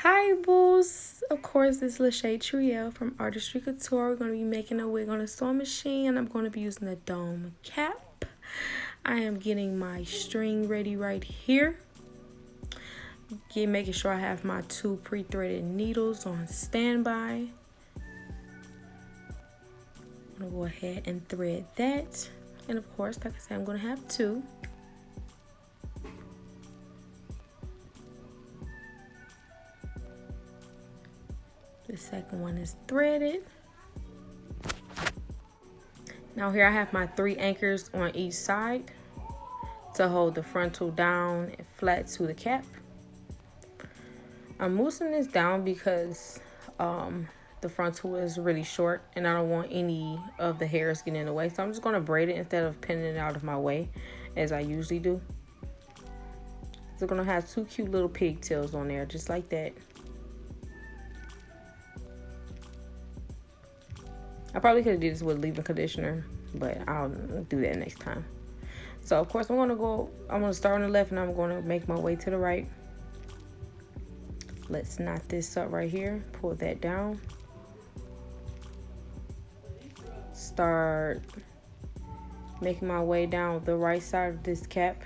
Hi, Bulls. Of course, it's Lachey Triel from Artistry Couture. We're going to be making a wig on a sewing machine, and I'm going to be using a dome cap. I am getting my string ready right here. Making sure I have my 2 pre-threaded needles on standby. I'm going to go ahead and thread that. And of course, like I said, I'm going to have 2. The second one is threaded. Now here I have my 3 anchors on each side to hold the frontal down and flat to the cap. I'm loosening this down because the frontal is really short and I don't want any of the hairs getting in the way. So I'm just going to braid it instead of pinning it out of my way as I usually do. So I'm going to have 2 cute little pigtails on there just like that. I probably could have did this with leave-in conditioner, but I'll do that next time. So of course I'm gonna start on the left and I'm gonna make my way to the right. Let's knot this up right here, pull that down. Start making my way down the right side of this cap.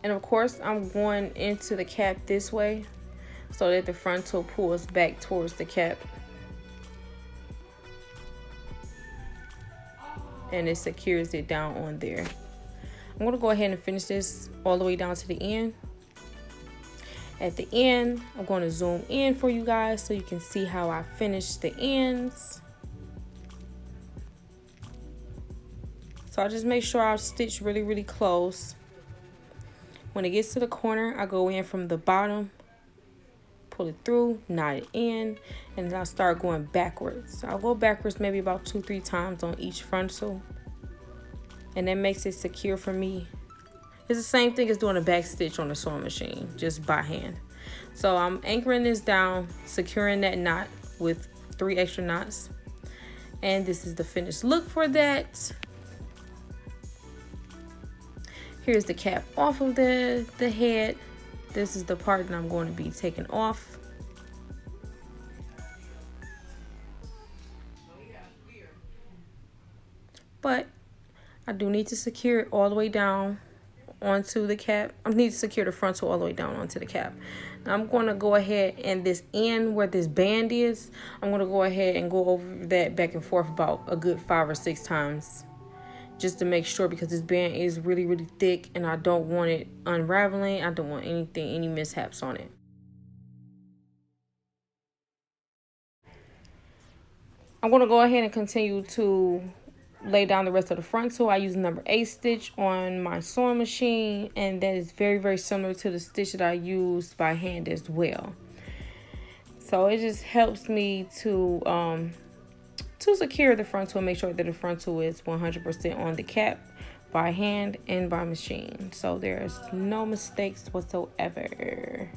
And of course, I'm going into the cap this way so that the frontal pulls back towards the cap. And it secures it down on there. I'm gonna go ahead and finish this all the way down to the end. At the end, I'm gonna zoom in for you guys so you can see how I finish the ends. So I just make sure I stitch really, really close. When it gets to the corner, I go in from the bottom, pull it through, knot it in, and then I'll start going backwards. I'll go backwards maybe about 2-3 times on each frontal, and that makes it secure for me. It's the same thing as doing a back stitch on a sewing machine, just by hand. So I'm anchoring this down, securing that knot with 3 extra knots, and this is the finished look for that. Here's the cap off of the head. This is the part that I'm going to be taking off. But I do need to secure it all the way down onto the cap. I need to secure the frontal all the way down onto the cap. Now I'm going to go ahead and this end where this band is, I'm going to go ahead and go over that back and forth about a good 5 or 6 times. Just to make sure, because this band is really, really thick and I don't want it unraveling. I don't want any mishaps on it. I'm going to go ahead and continue to lay down the rest of the frontal. I use number 8 stitch on my sewing machine, and that is very, very similar to the stitch that I use by hand as well. So it just helps me to secure the frontal and make sure that the frontal is 100% on the cap by hand and by machine. So there's no mistakes whatsoever.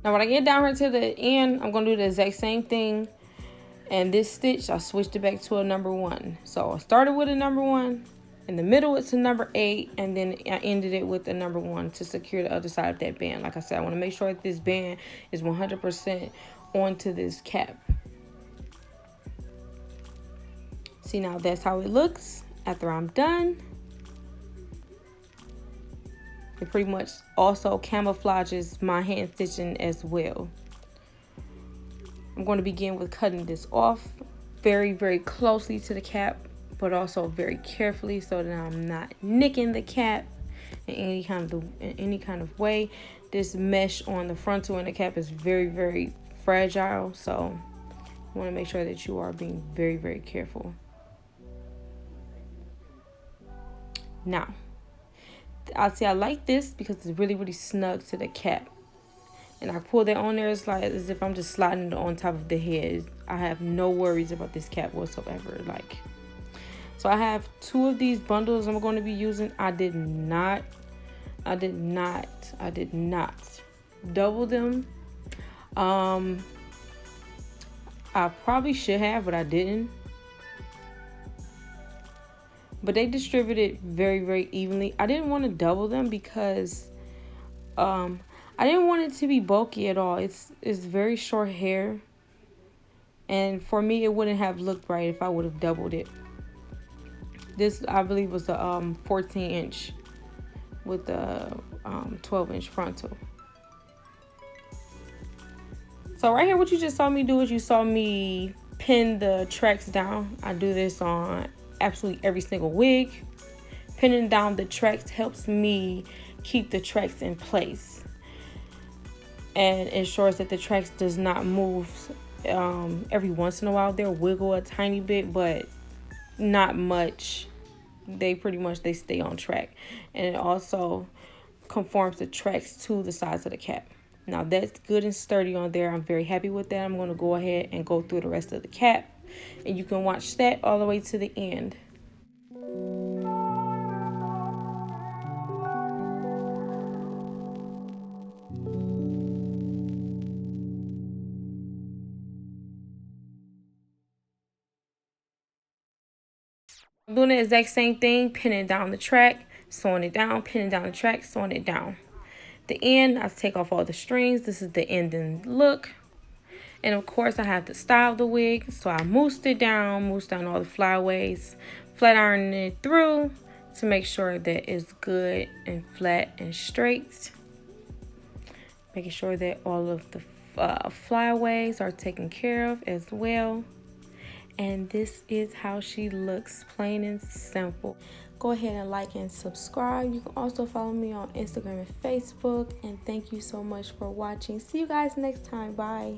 Now when I get down here to the end, I'm going to do the exact same thing. And this stitch, I switched it back to a number 1. So I started with a number 1. In the middle, it's a number 8, and then I ended it with a number 1 to secure the other side of that band. Like I said, I want to make sure that this band is 100% onto this cap. See, now that's how it looks after I'm done. It pretty much also camouflages my hand stitching as well. I'm going to begin with cutting this off very, very closely to the cap, but also very carefully so that I'm not nicking the cap in any kind of way. This mesh on the frontal and the cap is very, very fragile, so you want to make sure that you are being very, very careful. Now, I like this because it's really, really snug to the cap. And I pull that on there, it's like as if I'm just sliding it on top of the head. I have no worries about this cap whatsoever. So I have 2 of these bundles I'm going to be using. I did not I did not double them. I probably should have, but I didn't. But they distributed very, very evenly. I didn't want to double them because I didn't want it to be bulky at all. It's very short hair. And for me, it wouldn't have looked right if I would have doubled it. This, I believe, was the 14-inch with the 12-inch frontal. So right here, what you just saw me do is you saw me pin the tracks down. I do this on absolutely every single wig. Pinning down the tracks helps me keep the tracks in place and ensures that the tracks does not move. Every once in a while they'll wiggle a tiny bit, but not much. They stay on track, and it also conforms the tracks to the size of the cap. Now that's good and sturdy on there. I'm very happy with that. I'm going to go ahead and go through the rest of the cap, and you can watch that all the way to the end. I'm doing the exact same thing, pinning down the track, sewing it down, pinning down the track, sewing it down. The end, I take off all the strings. This is the ending look. And of course, I have to style the wig. So I moussed down all the flyaways, flat ironing it through to make sure that it's good and flat and straight. Making sure that all of the flyaways are taken care of as well. And this is how she looks, plain and simple. Go ahead and like and subscribe. You can also follow me on Instagram and Facebook. And thank you so much for watching. See you guys next time. Bye.